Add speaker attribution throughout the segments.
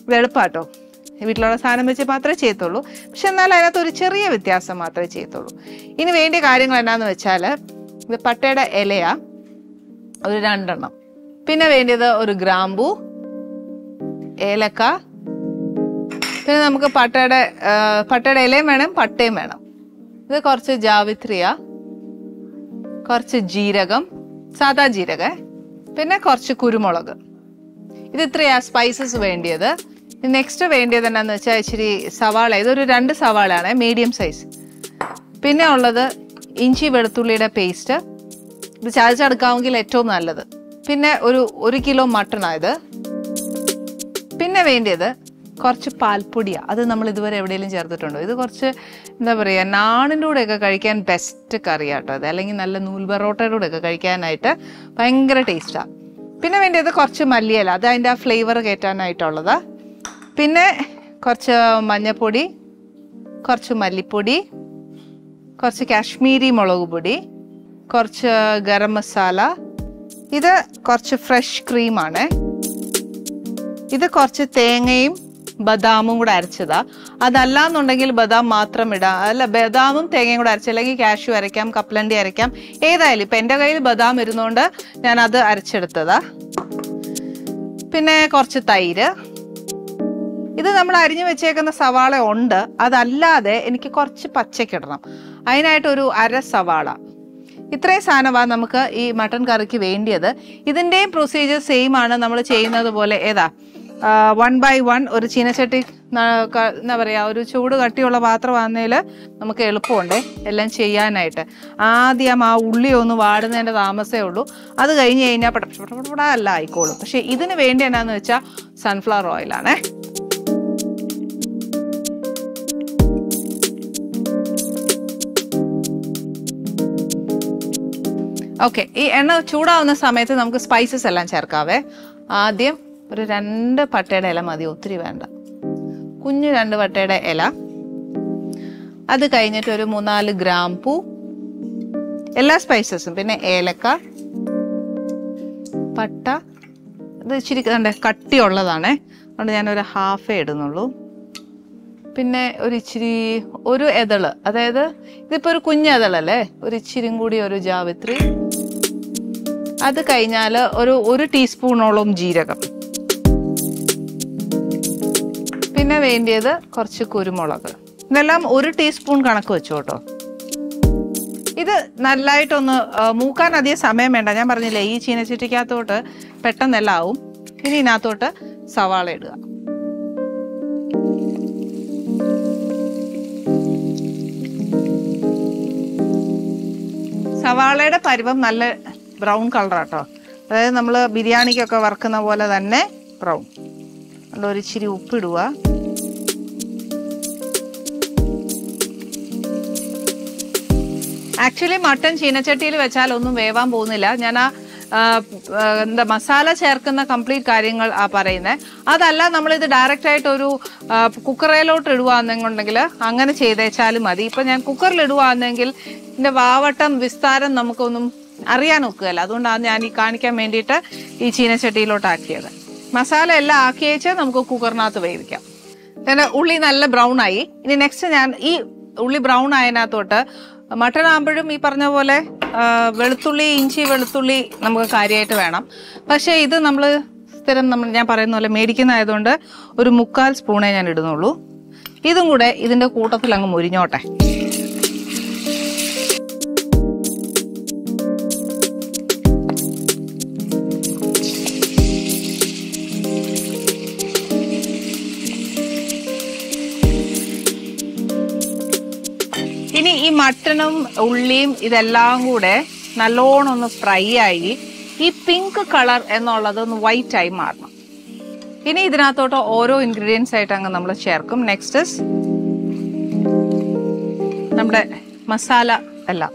Speaker 1: ഇത് എളുപ്പാട്ടോ. വീട്ടിലുള്ള സാധനം വെച്ച് മാത്രമേ ചെയ്യത്തുള്ളൂ. പക്ഷെ എന്നാൽ അതിനകത്ത് ഒരു ചെറിയ വ്യത്യാസം മാത്രമേ ചെയ്യത്തുള്ളൂ. ഇനി വേണ്ടിയ കാര്യങ്ങൾ എന്നാന്ന് വെച്ചാൽ ഇത് പട്ടയുടെ ഇലയാ, ഒരു 2 എണ്ണം. പിന്നെ വേണ്ടിയത് ഒരു ഗ്രാമ്പൂ, ഏലക്ക, പിന്നെ നമുക്ക് പട്ടയുടെ ഇലയും വേണം, പട്ടയും വേണം. ഇത് കുറച്ച് ജാവിത്രിയ, കുറച്ച് ജീരകം, സാദാ ജീരകം, പിന്നെ കുറച്ച് കുരുമുളക്. ഇത് ഇത്രയാ സ്പൈസസ് വേണ്ടിയത്. നെക്സ്റ്റ് വേണ്ടിയത് എന്നാന്ന് വെച്ചാൽ ഇച്ചിരി സവാള. ഇതൊരു 2 സവാളയാണ്, മീഡിയം സൈസ്. പിന്നെ ഉള്ളത് ഇഞ്ചി വെളുത്തുള്ളിയുടെ പേസ്റ്റ്. ഇത് ചതച്ചെടുക്കാമെങ്കിൽ ഏറ്റവും നല്ലത്. പിന്നെ ഒരു 1 കിലോ മട്ടണായത്. പിന്നെ വേണ്ടിയത് കുറച്ച് പാൽപ്പൊടിയാണ്. അത് നമ്മൾ ഇതുവരെ എവിടെയെങ്കിലും ചേർത്തിട്ടുണ്ടോ? ഇത് കുറച്ച് എന്താ പറയുക, നാണിൻ്റെ കൂടെയൊക്കെ കഴിക്കാൻ ബെസ്റ്റ് കറിയാട്ടോ അത്. അല്ലെങ്കിൽ നല്ല നൂൽ പൊറോട്ടയുടെ കൂടെയൊക്കെ കഴിക്കാനായിട്ട് ഭയങ്കര ടേസ്റ്റാണ്. പിന്നെ വേണ്ടിയത് കുറച്ച് മല്ലിയില, അത് അതിൻ്റെ ആ ഫ്ലേവർ കയറ്റാനായിട്ടുള്ളത്. പിന്നെ കുറച്ച് മഞ്ഞൾപ്പൊടി, കുറച്ച് മല്ലിപ്പൊടി, കുറച്ച് കാശ്മീരി മുളക് പൊടി, കുറച്ച് ഗരം മസാല. ഇത് കുറച്ച് ഫ്രഷ് ക്രീമാണ്. ഇത് കുറച്ച് തേങ്ങയും ബദാമും കൂടെ അരച്ചതാ. അതല്ലാന്നുണ്ടെങ്കിൽ ബദാം മാത്രം ഇടാം. അല്ല, ബദാമും തേങ്ങയും കൂടെ അരച്ച, അല്ലെങ്കിൽ കാഷ്യൂ അരയ്ക്കാം, കപ്പലണ്ടി അരയ്ക്കാം, ഏതായാലും. ഇപ്പം എൻ്റെ കയ്യിൽ ബദാം ഇരുന്നുകൊണ്ട് ഞാൻ അത് അരച്ചെടുത്തതാ. പിന്നെ കുറച്ച് തൈര്. ഇത് നമ്മൾ അരിഞ്ഞു വെച്ചേക്കുന്ന സവാള ഉണ്ട്. അതല്ലാതെ എനിക്ക് കുറച്ച് പച്ചക്കിടണം. അതിനായിട്ടൊരു 1/2 സവാള. ഇത്രയും സാധനമാണ് നമുക്ക് ഈ മട്ടൻ കറിക്ക് വേണ്ടിയത്. ഇതിൻ്റെയും പ്രൊസീജിയർ സെയിം ആണ് നമ്മൾ ചെയ്യുന്നത് പോലെ. ഏതാ 1 by 1 ഒരു ചീനച്ചട്ടി, എന്താ പറയുക, ഒരു ചൂട് കട്ടിയുള്ള പാത്രമാകുന്നതിൽ നമുക്ക് എളുപ്പമുണ്ടേ എല്ലാം ചെയ്യാനായിട്ട്. ആദ്യം ആ ഉള്ളി ഒന്ന് വാടുന്നതിൻ്റെ താമസമേ ഉള്ളൂ. അത് കഴിഞ്ഞ് കഴിഞ്ഞാൽ പടപടാ അല്ല ആയിക്കോളും. പക്ഷെ ഇതിന് വേണ്ടി എന്നാന്ന് വെച്ചാൽ സൺഫ്ലവർ ഓയിലാണേ. ഓക്കെ, ഈ എണ്ണ ചൂടാവുന്ന സമയത്ത് നമുക്ക് സ്പൈസസ് എല്ലാം ചേർക്കാവേ. ആദ്യം ഒരു 2 പട്ടയുടെ ഇല മതി, ഒത്തിരി വേണ്ട. കുഞ്ഞു 2 പട്ടയുടെ ഇല. അത് കഴിഞ്ഞിട്ട് ഒരു 3-4 ഗ്രാമ്പൂ, എല്ലാ സ്പൈസസും. പിന്നെ ഏലക്ക, പട്ട. ഇത് ഇച്ചിരി കട്ടിയുള്ളതാണേ, അതുകൊണ്ട് ഞാനൊരു 1/2 ഇടുന്നുള്ളൂ. പിന്നെ ഒരു എതള്, അതായത് ഇതിപ്പോൾ ഒരു കുഞ്ഞെതളല്ലേ, ഒരു ഇച്ചിരിയും കൂടി ഒരു ജാവിത്രി. അത് കഴിഞ്ഞാൽ ഒരു 1 ടീസ്പൂണോളം ജീരകം. പിന്നെ വേണ്ടിയത് കുറച്ച് കുരുമുളക്. ഇതെല്ലാം 1 ടീസ്പൂൺ കണക്ക് വെച്ചു കേട്ടോ. ഇത് നല്ലതായിട്ടൊന്ന് മൂക്കാൻ അധികം സമയം വേണ്ട. ഞാൻ പറഞ്ഞില്ലേ, ഈ ചീനച്ചട്ടിക്കകത്തോട്ട് പെട്ടെന്നെല്ലാം ആവും. ഇനി ഇതിനകത്തോട്ട് സവാള ഇടുക. സവാളയുടെ പരുവം നല്ല ബ്രൗൺ കളറാട്ടോ. അതായത് നമ്മൾ ബിരിയാണിക്കൊക്കെ വറുക്കുന്ന പോലെ തന്നെ ബ്രൗൺ. അതുകൊണ്ട് ഒരു ഇച്ചിരി ഉപ്പിടുക. ആക്ച്വലി മട്ടൻ ചീനച്ചട്ടിയിൽ വെച്ചാൽ ഒന്നും വേവാൻ പോകുന്നില്ല. ഞാൻ എന്താ മസാല ചേർക്കുന്ന കംപ്ലീറ്റ് കാര്യങ്ങൾ പറയുന്നത്. അതല്ല, നമ്മളിത് ഡയറക്റ്റ് ആയിട്ട് ഒരു കുക്കറിലോട്ട് ഇടുകയാണെന്നുണ്ടെങ്കിൽ അങ്ങനെ ചെയ്തേച്ചാലും മതി. ഇപ്പം ഞാൻ കുക്കറിൽ ഇടുകയാണെങ്കിൽ ഇതിൻ്റെ വാവട്ടം വിസ്താരം നമുക്കൊന്നും അറിയാൻ ഒക്കുകയല്ല. അതുകൊണ്ടാണ് ഞാൻ ഈ കാണിക്കാൻ വേണ്ടിയിട്ട് ഈ ചീനച്ചട്ടിയിലോട്ടാക്കിയത്. മസാല എല്ലാം ആക്കി വെച്ചാൽ നമുക്ക് കുക്കറിനകത്ത് വേവിക്കാം. പിന്നെ ഉള്ളി നല്ല ബ്രൗൺ ആയി. ഇനി നെക്സ്റ്റ് ഞാൻ ഈ ഉള്ളി ബ്രൗൺ ആയതിനകത്തോട്ട് മട്ടൺ ആകുമ്പോഴും ഈ പറഞ്ഞ പോലെ ഇഞ്ചി വെളുത്തുള്ളി നമുക്ക് കാര്യമായിട്ട് വേണം. പക്ഷേ ഇത് നമ്മൾ സ്ഥിരം ഞാൻ പറയുന്ന പോലെ മേടിക്കുന്നതായതുകൊണ്ട് ഒരു 3/4 സ്പൂണേ ഞാൻ ഇടുന്നുള്ളൂ. ഇതും കൂടെ ഇതിൻ്റെ കൂട്ടത്തിൽ അങ്ങ് മുരിഞ്ഞോട്ടെ. ഇനി ഈ മട്ടനും ഉള്ളിയും ഇതെല്ലാം കൂടെ നല്ലോണം ഒന്ന് ഫ്രൈ ആയി ഈ പിങ്ക് കളർ എന്നുള്ളത് ഒന്ന് വൈറ്റ് ആയി മാറണം. ഇനി ഇതിനകത്തോട്ട് ഓരോ ഇൻഗ്രീഡിയൻസ് ആയിട്ട് അങ്ങ് നമ്മൾ ചേർക്കും. നെക്സ്റ്റ് നമ്മുടെ മസാല എല്ലാം.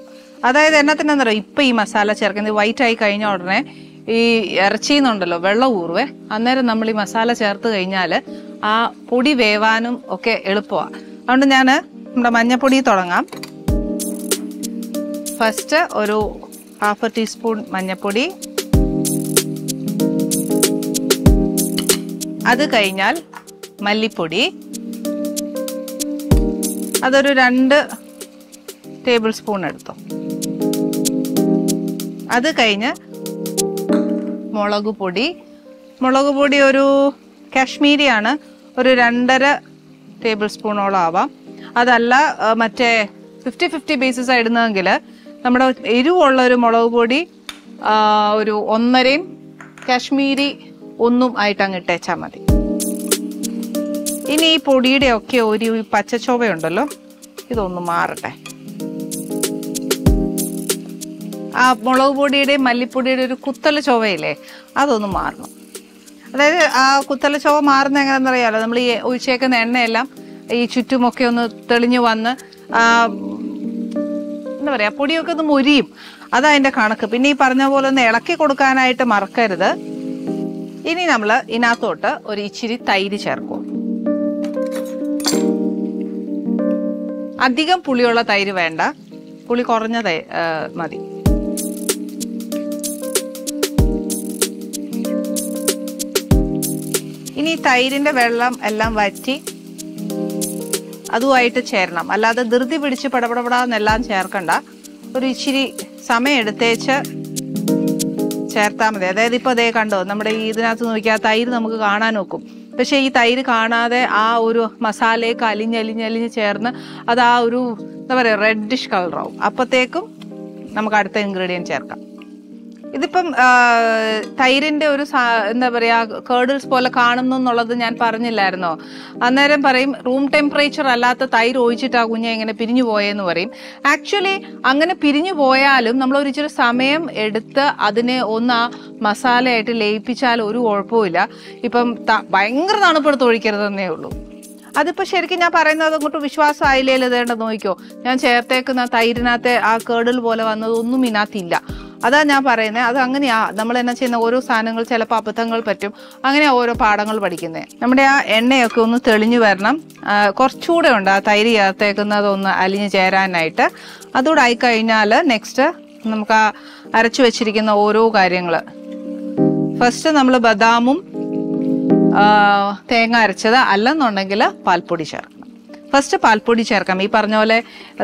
Speaker 1: അതായത് എന്നത്തിനെന്ന് പറയുക, ഇപ്പം ഈ മസാല ചേർക്കുന്നത് വൈറ്റ് ആയി കഴിഞ്ഞ ഉടനെ ഈ ഇറച്ചിന്നുണ്ടല്ലോ വെള്ളം ഊറുവേ. അന്നേരം നമ്മൾ ഈ മസാല ചേർത്ത് കഴിഞ്ഞാൽ ആ പൊടി വേവാനും ഒക്കെ എളുപ്പമാണ്. അതുകൊണ്ട് ഞാൻ നമ്മുടെ മഞ്ഞപ്പൊടി തുടങ്ങാം. ഫസ്റ്റ് ഒരു 1/2 ടീസ്പൂൺ മഞ്ഞപ്പൊടി. അത് കഴിഞ്ഞാൽ മല്ലിപ്പൊടി, അതൊരു 2 ടേബിൾ സ്പൂൺ എടുത്തോ. അത് കഴിഞ്ഞ് മുളക് പൊടി ഒരു കാശ്മീരിയാണ്, ഒരു 2.5 ടേബിൾ സ്പൂണോളം ആവാം. അതല്ല മറ്റേ 50-50 ബേസിസ് ഇടുന്നതെങ്കിൽ നമ്മുടെ എരിവുള്ള ഒരു മുളക് പൊടി ഒരു 1.5 കാശ്മീരി 1 ആയിട്ട് അങ്ങ് ഇട്ടേച്ചാൽ മതി. ഇനി ഈ പൊടിയുടെ ഒക്കെ ഒരു പച്ചച്ചോവയുണ്ടല്ലോ, ഇതൊന്ന് മാറട്ടെ. ആ മുളക് പൊടിയുടെയും മല്ലിപ്പൊടിയുടെ ഒരു കുത്തല ചൊവയില്ലേ, അതൊന്ന് മാറണം. അതായത് ആ കുത്തല ചൊവ മാറുന്ന എങ്ങനെയാണെന്നറിയാലോ, നമ്മൾ ഈ ഒഴിച്ചേക്കുന്ന എണ്ണയെല്ലാം ഈ ചുറ്റുമൊക്കെ ഒന്ന് തെളിഞ്ഞു വന്ന് എന്താ പറയുക, പൊടിയൊക്കെ ഒന്ന് മൊരിയും. അതതിൻ്റെ കണക്ക്. പിന്നെ ഈ പറഞ്ഞ പോലെ ഒന്ന് ഇളക്കി കൊടുക്കാനായിട്ട് മറക്കരുത്. ഇനി നമ്മൾ ഇതിനകത്തോട്ട് ഒരു ഇച്ചിരി തൈര് ചേർക്കും. അധികം പുളിയുള്ള തൈര് വേണ്ട, പുളി കുറഞ്ഞ മതി. ഇനി തൈരിന്റെ വെള്ളം എല്ലാം വറ്റി അതുമായിട്ട് ചേരണം. അല്ലാതെ ധൃതി പിടിച്ച് പടപടപടാന്നെല്ലാം ചേർക്കണ്ട. ഒരു ഇച്ചിരി സമയം എടുത്തേച്ച് ചേർത്താൽ മതി. അതായത് ഇപ്പൊ അതേ കണ്ടോ, നമ്മുടെ ഇതിനകത്ത് നോക്കിയാൽ തൈര് നമുക്ക് കാണാൻ നോക്കും. പക്ഷെ ഈ തൈര് കാണാതെ ആ ഒരു മസാലയൊക്കെ അലിഞ്ഞ് ചേർന്ന് അത് ആ ഒരു എന്താ പറയുക റെഡിഷ് കളറാവും. അപ്പോഴത്തേക്കും നമുക്ക് അടുത്ത ഇൻഗ്രീഡിയൻറ്റ് ചേർക്കാം. ഇതിപ്പം തൈരിൻ്റെ ഒരു എന്താ പറയുക കേർഡിൽസ് പോലെ കാണുന്നു എന്നുള്ളത് ഞാൻ പറഞ്ഞില്ലായിരുന്നോ? അന്നേരം പറയും റൂം ടെമ്പറേച്ചർ അല്ലാത്ത തൈര് ഒഴിച്ചിട്ടാ കുഞ്ഞെ ഇങ്ങനെ പിരിഞ്ഞു പോയെന്ന് പറയും. ആക്ച്വലി അങ്ങനെ പിരിഞ്ഞു പോയാലും നമ്മൾ ഒരു ഇച്ചിരി സമയം എടുത്ത് അതിനെ ഒന്ന് ആ മസാലയായിട്ട് ലയിപ്പിച്ചാൽ ഒരു കുഴപ്പമില്ല. ഇപ്പം ഭയങ്കര തണുപ്പെടുത്ത് ഒഴിക്കരുതെന്നേ ഉള്ളൂ. അതിപ്പോൾ ശരിക്കും ഞാൻ പറയുന്നത് അങ്ങോട്ട് വിശ്വാസമായില്ലേ ഇതേണ്ട നോക്കിക്കോ, ഞാൻ ചേർത്തേക്കുന്ന തൈരിനകത്തെ ആ കേർഡിൽ പോലെ വന്നതൊന്നും ഇതിനകത്തില്ല. അതാ ഞാൻ പറയുന്നത്. അത് അങ്ങനെയാ നമ്മൾ എന്നാ ചെയ്യുന്ന ഓരോ സാധനങ്ങൾ ചിലപ്പോൾ അബദ്ധങ്ങൾ പറ്റും. അങ്ങനെ ഓരോ പാഠങ്ങൾ പഠിക്കുന്നത്. നമ്മുടെ ആ എണ്ണയൊക്കെ ഒന്ന് തെളിഞ്ഞു വരണം. കുറച്ചുകൂടെ ഉണ്ട് ആ തൈര് ചേർത്തേക്കുന്നതൊന്ന് അലിഞ്ഞു ചേരാനായിട്ട്. അതുകൂടെ ആയിക്കഴിഞ്ഞാൽ നെക്സ്റ്റ് നമുക്ക് ആ അരച്ചു വെച്ചിരിക്കുന്ന ഓരോ കാര്യങ്ങൾ, ഫസ്റ്റ് നമ്മൾ ബദാമും തേങ്ങ അരച്ചത് അല്ലെന്നുണ്ടെങ്കിൽ പാൽപ്പൊടി ചേർക്കണം. ഫസ്റ്റ് പാൽപ്പൊടി ചേർക്കാം. ഈ പറഞ്ഞ പോലെ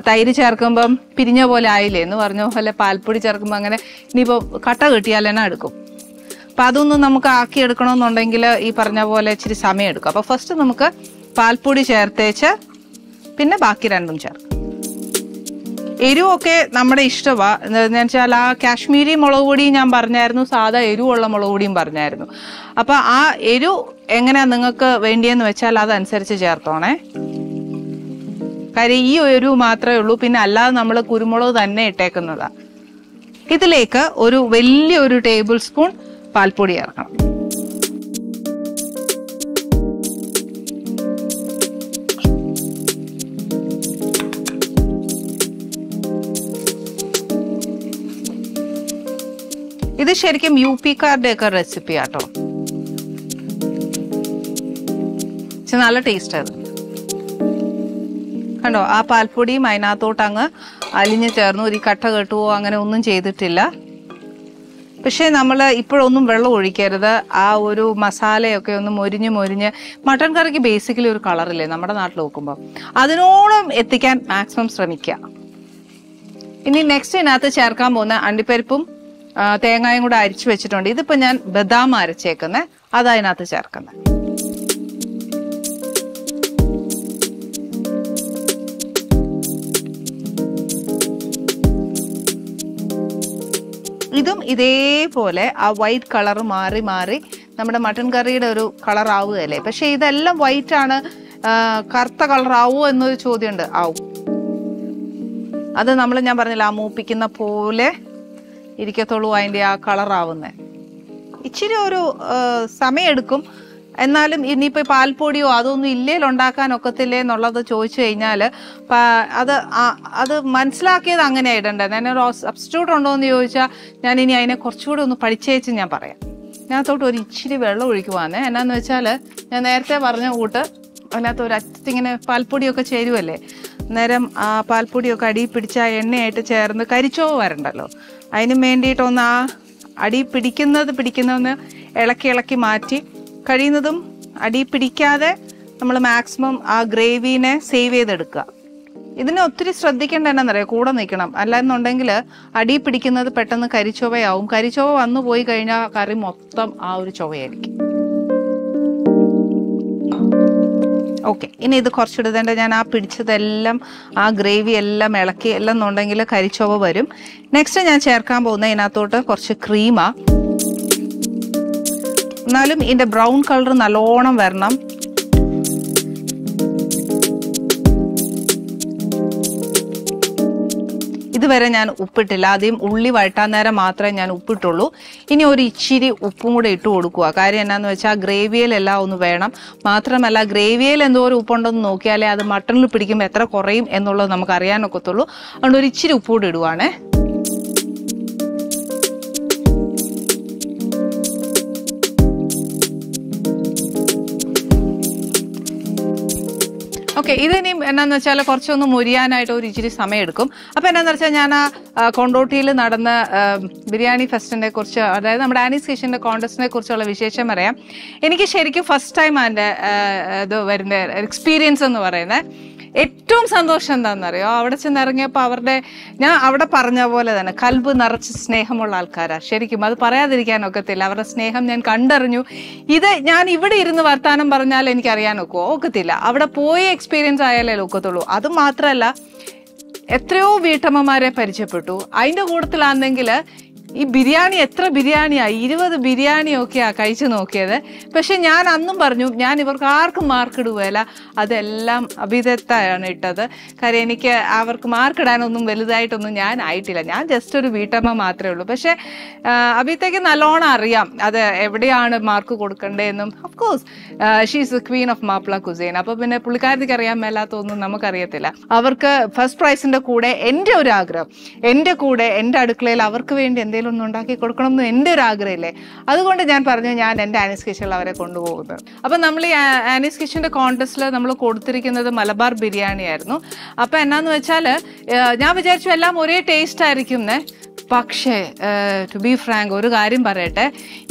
Speaker 1: തൈര് ചേർക്കുമ്പം പിരിഞ്ഞ പോലെ ആയില്ലേ എന്ന് പറഞ്ഞ പോലെ പാൽപ്പൊടി ചേർക്കുമ്പോൾ അങ്ങനെ ഇനിയിപ്പോൾ കട്ട കെട്ടിയാൽ തന്നെ എടുക്കും. അപ്പം അതൊന്നും നമുക്ക് ആക്കിയെടുക്കണമെന്നുണ്ടെങ്കിൽ ഈ പറഞ്ഞ പോലെ ഇച്ചിരി സമയം എടുക്കും. അപ്പോൾ ഫസ്റ്റ് നമുക്ക് പാൽപ്പൊടി ചേർത്തേച്ച് പിന്നെ ബാക്കി രണ്ടും ചേർക്കാം. എരിവൊക്കെ നമ്മുടെ ഇഷ്ടമാണ്. എന്ന് വെച്ചാൽ ആ കാശ്മീരി മുളക് പൊടിയും ഞാൻ പറഞ്ഞായിരുന്നു, സാധാ എരിവുള്ള മുളക് പൊടിയും പറഞ്ഞായിരുന്നു. അപ്പം ആ എരിവ് എങ്ങനെയാണ് നിങ്ങൾക്ക് വേണ്ടിയെന്ന് വെച്ചാൽ അതനുസരിച്ച് ചേർത്തോണേ. കാര്യം ഈ എരിവ് മാത്രമേ ഉള്ളൂ, പിന്നെ അല്ലാതെ നമ്മൾ കുരുമുളക് തന്നെ ഇട്ടേക്കുന്നതാണ്. ഇതിലേക്ക് ഒരു വലിയൊരു ടേബിൾ സ്പൂൺ പാൽപ്പൊടി ചേർക്കണം. ഇത് ശരിക്കും UP-കാരുടെ ഒക്കെ റെസിപ്പി ആട്ടോ. നല്ല ടേസ്റ്റ് അത് കണ്ടോ. ആ പാൽപ്പൊടിയും അതിനകത്തോട്ട് അങ്ങ് അലിഞ്ഞു ചേർന്നു. ഒരു കട്ട കെട്ടുവോ അങ്ങനെ ഒന്നും ചെയ്തിട്ടില്ല. പക്ഷേ നമ്മൾ ഇപ്പോഴൊന്നും വെള്ളം ഒഴിക്കരുത്. ആ ഒരു മസാലയൊക്കെ ഒന്ന് മൊരിഞ്ഞ് മട്ടൺ കറിക്ക് ബേസിക്കലി ഒരു കളറില്ലേ നമ്മുടെ നാട്ടിൽ നോക്കുമ്പോൾ, അതിനോളം എത്തിക്കാൻ മാക്സിമം ശ്രമിക്കുക. ഇനി നെക്സ്റ്റ് ഇതിനകത്ത് ചേർക്കാൻ പോകുന്ന അണ്ടിപ്പരിപ്പും തേങ്ങയും കൂടെ അരിച്ചു വെച്ചിട്ടുണ്ട്. ഇതിപ്പോൾ ഞാൻ ബദാം അരച്ചേക്കുന്നത്, അതതിനകത്ത് ചേർക്കുന്നത്. ഇതും ഇതേപോലെ ആ വൈറ്റ് കളർ മാറി നമ്മുടെ മട്ടൺ കറിയുടെ ഒരു കളർ ആവുകയല്ലേ. പക്ഷെ ഇതെല്ലാം വൈറ്റ് ആണ്, കറുത്ത കളർ ആവുമോ എന്നൊരു ചോദ്യമുണ്ട്. ആവും. അത് ഞാൻ പറഞ്ഞില്ല, ആ മൂപ്പിക്കുന്ന പോലെ ഇരിക്കത്തുള്ളൂ അതിൻ്റെ ആ കളറാവുന്നത്. ഇച്ചിരി ഒരു സമയമെടുക്കും. എന്നാലും ഇനിയിപ്പോൾ പാൽപ്പൊടിയോ അതൊന്നും ഇല്ലേൽ ഉണ്ടാക്കാൻ ഒക്കത്തില്ലേ എന്നുള്ളത് ചോദിച്ചു കഴിഞ്ഞാൽ അത് മനസ്സിലാക്കിയത് അങ്ങനെ ഇടണ്ടേ. ഞാനൊരു സബ്സ്റ്റിറ്റ്യൂട്ട് ഉണ്ടോ എന്ന് ചോദിച്ചാൽ ഞാൻ ഇനി അതിനെ കുറച്ചുകൂടെ ഒന്ന് പഠിച്ചേച്ച് ഞാൻ പറയാം. അതിനകത്തോട്ട് ഒരു ഇച്ചിരി വെള്ളം ഒഴിക്കുവാന്നേ. എന്നാന്ന് വെച്ചാൽ ഞാൻ നേരത്തെ പറഞ്ഞ കൂട്ട് അതിനകത്ത് ഒരു അറ്റത്തിങ്ങനെ പാൽപ്പൊടിയൊക്കെ ചേരുവല്ലേ, നേരം ആ പാൽപ്പൊടിയൊക്കെ അടി പിടിച്ച ആ എണ്ണയായിട്ട് ചേർന്ന് കരിച്ചോ വരണ്ടല്ലോ. അതിന് വേണ്ടിയിട്ടൊന്ന് ആ അടി പിടിക്കുന്നതെന്ന് ഇളക്കി മാറ്റി കഴിയുന്നതും അടി പിടിക്കാതെ നമ്മൾ മാക്സിമം ആ ഗ്രേവിനെ സേവ് ചെയ്തെടുക്കുക. ഇതിനെ ഒത്തിരി ശ്രദ്ധിക്കേണ്ട എന്നാന്നറിയാം, കൂടെ നിൽക്കണം. അല്ലെന്നുണ്ടെങ്കിൽ അടി പിടിക്കുന്നത് പെട്ടെന്ന് കരിച്ചൊവയാവും. കരിച്ചൊവ വന്നു പോയി കഴിഞ്ഞാൽ കറി മൊത്തം ആ ഒരു ചൊവയായിരിക്കും. ഓക്കെ, ഇനി ഇത് കുറച്ചിടുതേണ്ട. ഞാൻ ആ പിടിച്ചതെല്ലാം ആ ഗ്രേവി എല്ലാം ഇളക്കി എല്ലാം എന്നുണ്ടെങ്കിൽ കരിച്ചൊവ വരും. നെക്സ്റ്റ് ഞാൻ ചേർക്കാൻ പോകുന്ന ഇതിനകത്തോട്ട് കുറച്ച് ക്രീമാ. എന്നാലും ഇതിൻ്റെ ബ്രൗൺ കളർ നല്ലോണം വരണം. ഇതുവരെ ഞാൻ ഉപ്പിട്ടില്ല. ആദ്യം ഉള്ളി വഴട്ടാൻ നേരം മാത്രമേ ഞാൻ ഉപ്പിട്ടുള്ളൂ. ഇനി ഒരു ഇച്ചിരി ഉപ്പും കൂടെ ഇട്ട് കൊടുക്കുക. കാര്യം എന്നാന്ന് വെച്ചാൽ ഗ്രേവിയിലെല്ലാം ഒന്ന് വേണം. മാത്രമല്ല ഗ്രേവിയിൽ എന്തോരം ഉപ്പുണ്ടെന്ന് നോക്കിയാലേ അത് മട്ടണിൽ പിടിക്കുമ്പോൾ എത്ര കുറയും എന്നുള്ളത് നമുക്ക് അറിയാനൊക്കത്തുള്ളൂ. അതുകൊണ്ട് ഒരു ഇച്ചിരി ഉപ്പ് കൂടെ ഇടുവാണേ. ഓക്കെ, ഇതിനി എന്നാന്ന് വെച്ചാൽ കുറച്ചൊന്ന് മുരിയാനായിട്ട് ഒരു ഇച്ചിരി സമയം എടുക്കും. അപ്പോൾ എന്നാന്ന് വെച്ചാൽ ഞാൻ ആ കൊണ്ടോട്ടിയിൽ നടന്ന ബിരിയാണി ഫെസ്റ്റിനെ കുറിച്ച്, അതായത് നമ്മുടെ ആനീസ് കിച്ചൻ്റെ കോൺടെസ്റ്റിനെ കുറിച്ചുള്ള വിശേഷം പറയാം. എനിക്ക് ശരിക്കും ഫസ്റ്റ് ടൈം അതിൻ്റെ ഇത് വരുന്ന എക്സ്പീരിയൻസ് എന്ന് പറയുന്നത്. ഏറ്റവും സന്തോഷം എന്താണെന്നറിയോ, അവിടെ ചെന്നിറങ്ങിയപ്പോൾ ഞാൻ അവിടെ പറഞ്ഞ പോലെ തന്നെ കൽബ് നിറച്ച് സ്നേഹമുള്ള ആൾക്കാരാണ്. ശരിക്കും അത് പറയാതിരിക്കാനൊക്കത്തില്ല. അവരുടെ സ്നേഹം ഞാൻ കണ്ടറിഞ്ഞു. ഇത് ഞാൻ ഇവിടെ ഇരുന്ന് വർത്താനം പറഞ്ഞാൽ ഒക്കത്തില്ല. അവിടെ പോയി എക്സ്പീരിയൻസ് ആയാലേ ഒക്കത്തുള്ളൂ. അത് മാത്രമല്ല, എത്രയോ വീട്ടമ്മമാരെ പരിചയപ്പെട്ടു. അതിൻ്റെ കൂട്ടത്തിലാണെങ്കിൽ ഈ ബിരിയാണി എത്ര ബിരിയാണിയാണ്, 20 ബിരിയാണിയൊക്കെയാണ് കഴിച്ചു നോക്കിയത്. പക്ഷെ ഞാൻ അന്നും പറഞ്ഞു ഞാൻ ഇവർക്ക് ആർക്കും മാർക്ക് ഇടുകയില്ല, അതെല്ലാം അഭിതത്താണ് ഇട്ടത്. കാര്യം എനിക്ക് അവർക്ക് മാർക്ക് ഇടാനൊന്നും വലുതായിട്ടൊന്നും ഞാൻ ആയിട്ടില്ല. ഞാൻ ജസ്റ്റ് ഒരു വീട്ടമ്മ മാത്രമേ ഉള്ളൂ. പക്ഷെ അഭിതയ്ക്ക് നല്ലോണം അറിയാം അത് എവിടെയാണ് മാർക്ക് കൊടുക്കേണ്ടതെന്നും. Of course she's the queen of Mappila cuisine. അപ്പോൾ പിന്നെ പുള്ളിക്കാരത്തിക്ക് അറിയാൻ മേലാത്തൊന്നും നമുക്കറിയത്തില്ല. അവർക്ക് ഫസ്റ്റ് പ്രൈസിൻ്റെ കൂടെ എൻ്റെ ഒരു ആഗ്രഹം, എൻ്റെ കൂടെ എൻ്റെ അടുക്കളയിൽ അവർക്ക് വേണ്ടി എന്തെങ്കിലും ഒന്ന് ഉണ്ടാക്കി കൊടുക്കണം എന്ന് എൻ്റെ ഒരു ആഗ്രഹമില്ലേ. അതുകൊണ്ട് ഞാൻ പറഞ്ഞു ഞാൻ എൻ്റെ ആനീസ് കിച്ചണിൽ അവരെ കൊണ്ടുപോകുന്നത്. അപ്പം നമ്മൾ ഈ ആനീസ് കിച്ചൻ്റെ കോൺടെസ്റ്റിൽ നമ്മൾ കൊടുത്തിരിക്കുന്നത് മലബാർ ബിരിയാണി ആയിരുന്നു. അപ്പം എന്നാന്ന് വെച്ചാൽ ഞാൻ വിചാരിച്ചു എല്ലാം ഒരേ ടേസ്റ്റ് ആയിരിക്കും. പക്ഷേ ടു ബി ഫ്രാങ്ക് ഒരു കാര്യം പറയട്ടെ,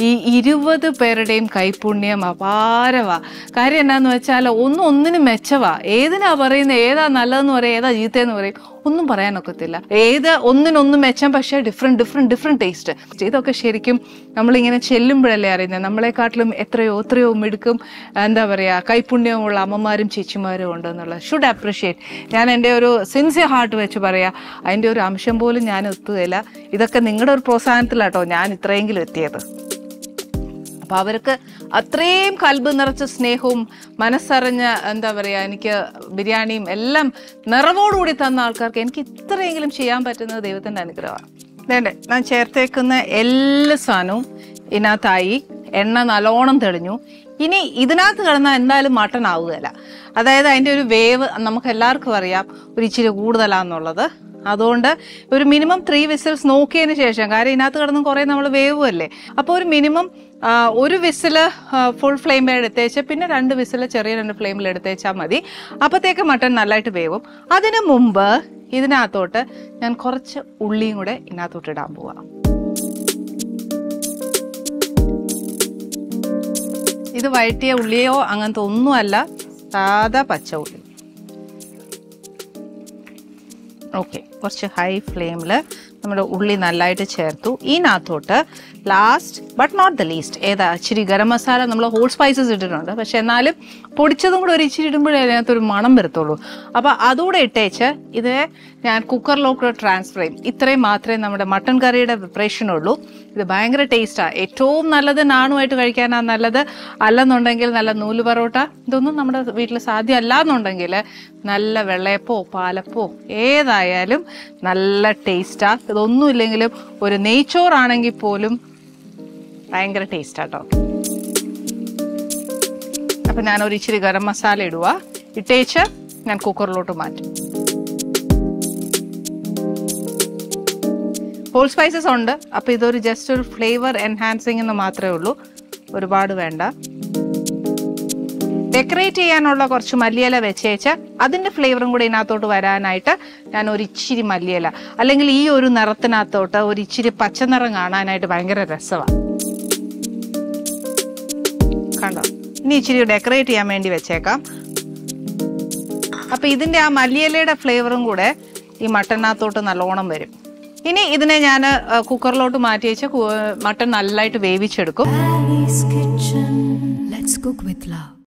Speaker 1: ഈ 20 പേരുടെയും കൈപുണ്യം അപാരവാ. കാര്യം എന്നാന്ന് വെച്ചാൽ ഒന്നിനും മെച്ചവാ. ഏതിനാ പറയുന്നത്, ഏതാ നല്ലതെന്ന് പറയും, ഏതാ ചീത്തയെന്ന് പറയും, ഒന്നും പറയാനൊക്കത്തില്ല. ഒന്നിനൊന്നും മെച്ചം, പക്ഷേ ഡിഫറെൻറ്റ് ടേസ്റ്റ്. ഇതൊക്കെ ശരിക്കും നമ്മളിങ്ങനെ ചെല്ലുമ്പോഴല്ലേ അറിയുന്നത്. നമ്മളെക്കാട്ടിലും എത്രയോ മിടുക്കും എന്താ പറയുക കൈപുണ്യമുള്ള അമ്മമാരും ചേച്ചിമാരും ഉണ്ടെന്നുള്ളത് ഷുഡ് അപ്രിഷിയേറ്റ്. ഞാൻ എൻ്റെ ഒരു സിൻസിയർ ഹാർട്ട് വെച്ച് പറയാം, അതിൻ്റെ ഒരു അംശം പോലും ഞാൻ എത്തുകയില്ല. ഇതൊക്കെ നിങ്ങളുടെ ഒരു പ്രോത്സാഹനത്തിലാട്ടോ ഞാൻ ഇത്രയെങ്കിലും എത്തിയത്. അപ്പം അവർക്ക് അത്രയും കൽബ് നിറച്ച സ്നേഹവും മനസ്സറിഞ്ഞ എന്താ പറയുക എനിക്ക് ബിരിയാണിയും എല്ലാം നിറവോടുകൂടി തന്ന ആൾക്കാർക്ക് എനിക്ക് ഇത്രയെങ്കിലും ചെയ്യാൻ പറ്റുന്നത് ദൈവത്തിൻ്റെ അനുഗ്രഹമാണ്. വേണ്ടേ, ഞാൻ ചേർത്തേക്കുന്ന എല്ലാ സാധനവും ഇതിനകത്തായി. എണ്ണ നല്ലോണം തെളിഞ്ഞു. ഇനി ഇതിനകത്ത് കിടന്നാൽ എന്തായാലും മട്ടൺ ആവുകയില്ല. അതായത് അതിൻ്റെ ഒരു വേവ് നമുക്ക് എല്ലാവർക്കും അറിയാം ഒരു ഇച്ചിരി കൂടുതലാണെന്നുള്ളത്. അതുകൊണ്ട് ഒരു മിനിമം 3 വിസിൽസ് നോക്കിയതിന് ശേഷം, കാര്യം ഇതിനകത്ത് കിടന്നും കുറേ നമ്മൾ വേവുമല്ലേ, അപ്പോൾ ഒരു മിനിമം ഒരു വിസില് ഫുൾ ഫ്ലെയിമിൽ എടുത്തേച്ച് പിന്നെ 2 വിസില് ചെറിയ 2 ഫ്ലെയിമിൽ എടുത്തേച്ചാൽ മതി. അപ്പോഴത്തേക്ക് മട്ടൺ നല്ലതായിട്ട് വേവും. അതിന് മുമ്പ് ഇതിനകത്തോട്ട് ഞാൻ കുറച്ച് ഉള്ളിയും കൂടെ ഇതിനകത്തോട്ട് ഇടാൻ പോവാം. ഇത് വഴറ്റിയ ഉള്ളിയോ അങ്ങനത്തെ ഒന്നുമല്ല, സാധാ പച്ച ഉള്ളി. ഓക്കെ, കുറച്ച് ഹൈ ഫ്ലെയിമിൽ നമ്മുടെ ഉള്ളി നല്ലതായിട്ട് ചേർത്തു. ഇതിനകത്തോട്ട് last but not the least ഇച്ചിരി ഗരം മസാല. നമ്മൾ ഹോൾ സ്പൈസസ് ഇട്ടിട്ടുണ്ട്, പക്ഷെ എന്നാലും പൊടിച്ചതും കൂടെ ഒരു ഇച്ചിരി ഇടുമ്പോഴേ അതിനകത്തൊരു മണം വരത്തുള്ളൂ. അപ്പോൾ അതുകൂടെ ഇട്ടേച്ച് ഇത് ഞാൻ കുക്കറിലോട്ട് ട്രാൻസ്ഫർ ചെയ്യും. ഇത്രയും മാത്രമേ നമ്മുടെ മട്ടൺ കറിയുടെ പ്രിപ്പറേഷനുള്ളൂ. ഇത് ഭയങ്കര ടേസ്റ്റാണ്. ഏറ്റവും നല്ലത് നാണുമായിട്ട് കഴിക്കാനാണ് നല്ലത്. അല്ലെന്നുണ്ടെങ്കിൽ നല്ല നൂല് പൊറോട്ട, ഇതൊന്നും നമ്മുടെ വീട്ടിൽ സാധ്യമല്ല എന്നുണ്ടെങ്കിൽ നല്ല വെള്ളയപ്പോ പാലപ്പോ ഏതായാലും നല്ല ടേസ്റ്റാണ്. ഇതൊന്നും ഇല്ലെങ്കിലും ഒരു നെയ്ച്ചോറാണെങ്കിൽ പോലും ഭയങ്കര ടേസ്റ്റാട്ടോ. അപ്പം ഞാനൊരു ഇച്ചിരി ഗരം മസാല ഇടുക. ഇട്ടേച്ച് ഞാൻ കുക്കറിലോട്ട് മാറ്റും. ഹോൾ സ്പൈസസ് ഉണ്ട്. അപ്പോൾ ഇതൊരു ജസ്റ്റ് ഒരു ഫ്ലേവർ എൻഹാൻസിങ് എന്ന് മാത്രമേ ഉള്ളൂ, ഒരുപാട് വേണ്ട. ഡെക്കറേറ്റ് ചെയ്യാനുള്ള കുറച്ച് മല്ലിയില വെച്ചേച്ച് അതിൻ്റെ ഫ്ലേവറും കൂടി ഇതിനകത്തോട്ട് വരാനായിട്ട് ഞാൻ ഒരു ഇച്ചിരി മല്ലിയില, അല്ലെങ്കിൽ ഈ ഒരു നിറത്തിനകത്തോട്ട് ഒരു ഇച്ചിരി പച്ചനിറം കാണാനായിട്ട് ഭയങ്കര രസമാണ്. കണ്ടോ, ഇനി ഇച്ചിരി ഡെക്കറേറ്റ് ചെയ്യാൻ വേണ്ടി വെച്ചേക്കാം. അപ്പോൾ ഇതിൻ്റെ ആ മല്ലിയിലയുടെ ഫ്ലേവറും കൂടെ ഈ മട്ടനകത്തോട്ട് നല്ലോണം വരും. ഇനി ഇതിനെ ഞാൻ കുക്കറിലോട്ട് മാറ്റി വെച്ച് മട്ടൺ നല്ലതായിട്ട് വേവിച്ചെടുക്കും.
Speaker 2: Let's cook with love.